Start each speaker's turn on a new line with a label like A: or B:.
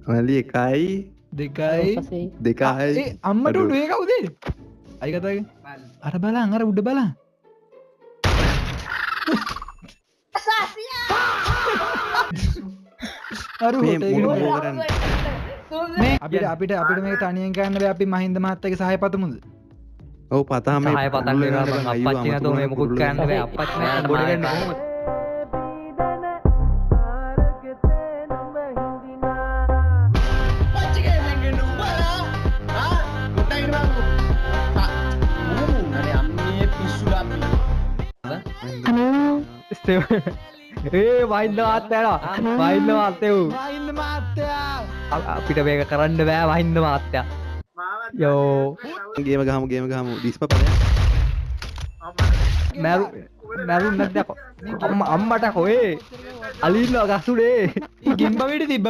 A: මලි එකයි දෙකයි
B: අම්මට උඩ ඒ කවුද? අයි කතාවේ. අර බලන් අර උඩ බලන්. අර
A: මේ
B: හොටේ
A: මොන
B: ගෙන
A: බෝ කරන්නේ
B: මේ අපිට මේක තනියෙන් ගන්න බෑ අපි මහින්ද මහත්තයාගේ සහාය පතමුද?
A: ඔව් පතා මේ
C: සහාය පතන් දෙනවා මං අප්පච්චි නැතෝ මේ මුකුත් කරන්න බෑ අප්පච්චි නැත්නම් ගොඩ ගන්න කොහොමද? ඒ වයින්ද මාත්තයා වයින්ද මාත්තයෝ
B: මහින්ද මහත්තයා
C: අපිට මේක කරන්න බෑ වහින්ද මාත්තයා යෝ
A: ගේම ගහමු ඩිස්ප පලයන්
C: මැරුන් නැද්ද අම්මට කොේ අලින්නවා ගසුනේ
B: ගිම්බ වෙඩි තිබ්බ